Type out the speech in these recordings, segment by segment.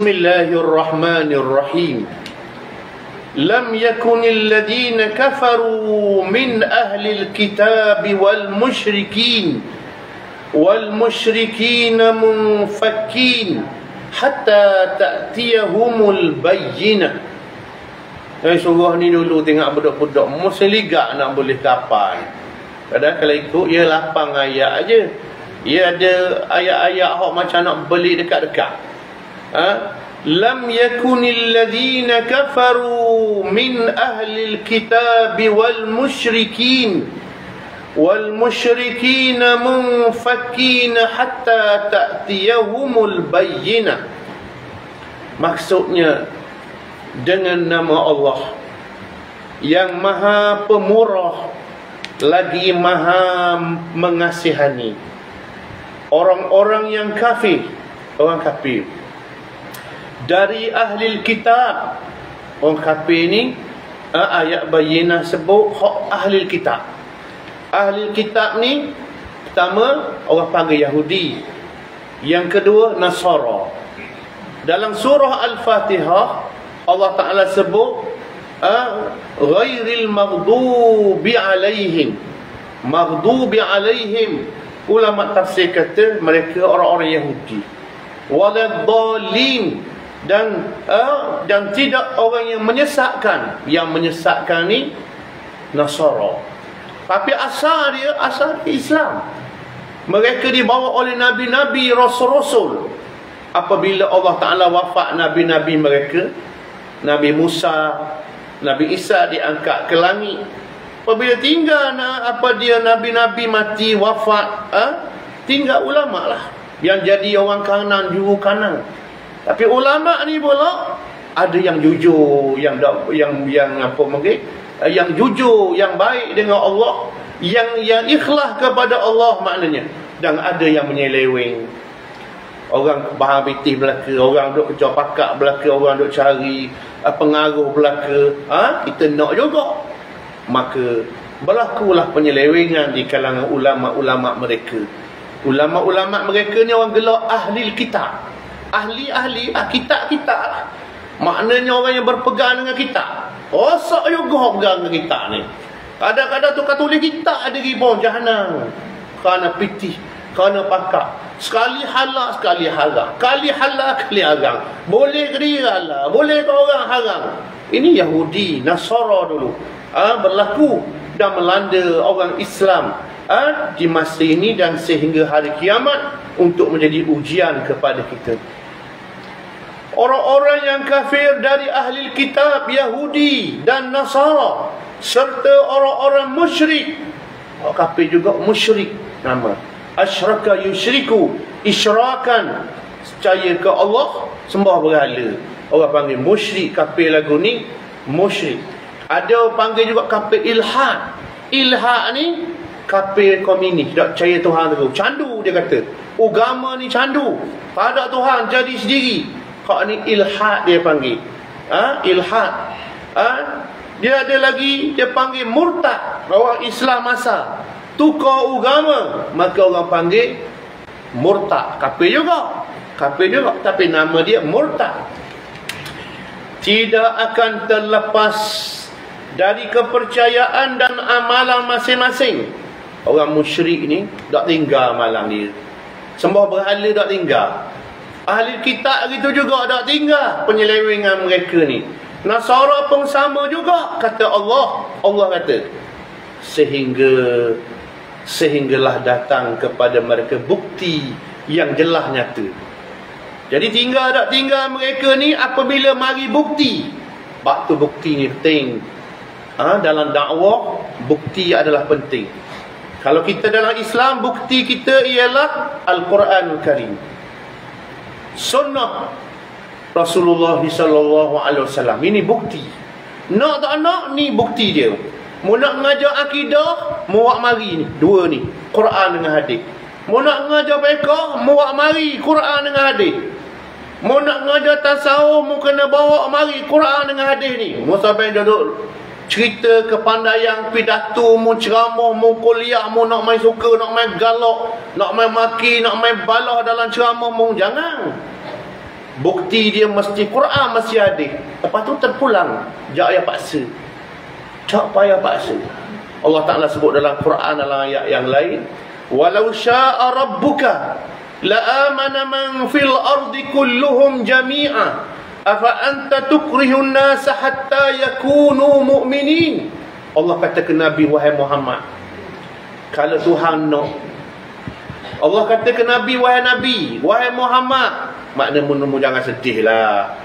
Bismillahirrahmanirrahim. Lam yakunil ladina kafaru min ahlil kitab wal musyrikin munfakkin hatta ta'tiyahumul bayyinah. Surah ni dulu tengok budak-budak mesti ligak nak boleh kapan. Kadang kalau ikut ia 8 ayat aja. Ia ada ayat-ayat hok macam nak beli dekat-dekat. Lam yakunil ladina kafaru min ahlil kitab wal musyrikin munfakkin hatta ta'tiyahumul bayyinah. Maksudnya dengan nama Allah yang maha pemurah lagi maha mengasihani orang-orang yang kafir, orang kafir dari ahli kitab. Orang kafir ni ayat bayinah sebut hak ahli kitab. Ahli kitab ni pertama orang panggil Yahudi, yang kedua Nasara. Dalam surah Al-Fatihah Allah Ta'ala sebut ghairil maghdubi alaihim. Maghdubi alaihim, ulama tafsir kata mereka orang-orang Yahudi. Waladdallin, dan tidak orang yang menyesatkan. Yang menyesatkan ni Nasara, tapi asal dia Islam. Mereka dibawa oleh nabi-nabi, rasul-rasul. Apabila Allah Ta'ala wafat nabi-nabi mereka, Nabi Musa, Nabi Isa diangkat ke langit. Apabila tinggal nabi-nabi mati, wafat, tinggal ulama lah yang jadi orang kanan, juru kanan. Tapi ulama ni pula ada yang jujur, yang apa mungkin, yang jujur, yang baik dengan Allah, yang ikhlas kepada Allah maknanya. Dan ada yang menyeleweng. Orang bahang pitih belaka, orang duk kejar pakak belaka, orang duk cari pengaruh belaka. Kita nak juga. Maka berlakulah penyelewengan di kalangan ulama-ulama mereka. Ulama-ulama mereka ni orang gelar ahli kitab. Ahli kitab-kitab lah. Maknanya orang yang berpegang dengan kitab. Rosak juga pegang dengan kitab ni. Kadang-kadang tukar tulis kitab ada ribon jahanam. Kerana pitih, kerana pakak. Sekali halal, sekali haram. Kali halal, kali haram. Boleh ke dia halal, boleh ke orang haram. Ini Yahudi, Nasara dulu berlaku dan melanda orang Islam di masa ini dan sehingga hari kiamat untuk menjadi ujian kepada kita. Orang-orang yang kafir dari ahli kitab, Yahudi dan Nasara, serta orang-orang musyrik. Orang kafir juga musyrik nama. Asyraka yusyriku, isyrakan, percaya ke Allah, sembah berhala. Orang panggil musyrik, kafir lagu ni musyrik. Ada panggil juga kafir ilhad. Ilhad ni kafir komunis, tak percaya Tuhan tu. Candu dia kata. Agama ni candu. Tak ada Tuhan, jadi sendiri. Kau ni ilhad dia panggil. Ilhad. Dia ada lagi, dia panggil murtad. Orang Islam asal tukar agama, maka orang panggil murtad. Kafir juga. Kafir juga, tapi nama dia murtad. Tidak akan terlepas dari kepercayaan dan amalan masing-masing. Orang musyrik ni tak tinggal amalan dia. Sembah berhala tak tinggal. Ahli kitab gitu juga tak tinggal penyelewengan mereka ni. Nasara pun sama juga, kata Allah. Allah kata sehinggalah datang kepada mereka bukti yang jelas nyata. Jadi tinggal tak tinggal mereka ni apabila mari bukti. Waktu bukti ni penting. Dalam dakwah bukti adalah penting. Kalau kita dalam Islam, bukti kita ialah Al-Quranul Karim, sunnah Rasulullah SAW. Ini bukti. Nak tak nak, ni bukti dia. Mu nak mengajar akidah, muak mari ni. Dua ni, Quran dengan hadis. Mu nak mengajar fiqh, muak mari Quran dengan hadis. Mu nak mengajar tasawuf, mu kena bawa mari Quran dengan hadis ni. Mu sampai duduk cerita kepandaian pidato, mu ceramah, mu kuliah, mu nak main suka, nak main galak, nak main maki, nak main balah dalam ceramah mu, jangan. bukti dia mesti Quran masih ada. Lepas tu terpulang jak payah paksa. Tak payah paksa. Allah Ta'ala sebut dalam Quran dalam ayat yang lain, walau syaa rabbuka la amana man fil ardi kulluhum jami'a afa anta tukrihun nasa hatta yakunu mu'minin. Allah kata ke Nabi, wahai Muhammad, kalau Tuhan nak, Allah kata ke Nabi, wahai Nabi, wahai Muhammad, maknanya mu jangan sedih lah,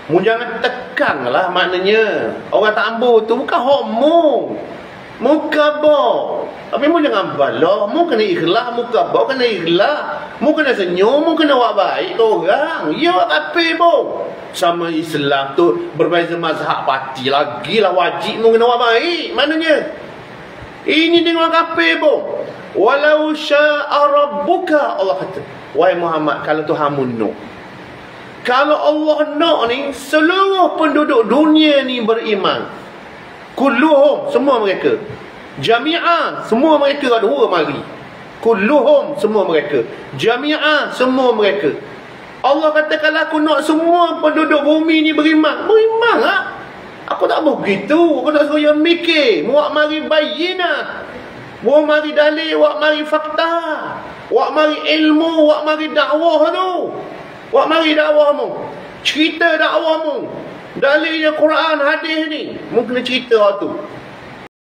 mu jangan tekan lah. Maknanya orang tak ambil tu bukan hak mu kabar. Tapi mu jangan balah, mu kena ikhlas, mu kabar kena ikhlas, mu kena senyum, mu kena buat baik ke orang. Ya apa pun sama Islam tu berbeza mazhab parti lagi lah, wajib mu kena buat baik. Maknanya ini dengan kafir pun. Walau syaa rabbuka, Allah kata, wahai Muhammad, kalau Tuhanmu nak, kalau Allah nak ni, seluruh penduduk dunia ni beriman. Kulluhum, semua mereka. Jami'ah, semua mereka ada dua mari. Kulluhum, semua mereka. Jami'ah, semua mereka. Allah kata, kalau aku nak semua penduduk bumi ni beriman, beriman lah. Aku tak begitu. Aku nak suruh yang mikir. Muak mari bayinah, muak mari dalil, muak mari fakta, muak mari ilmu, muak mari dakwah tu. Muak mari dakwahmu, cerita dakwahmu, dalilnya Quran hadis ni, mu kena cerita tu.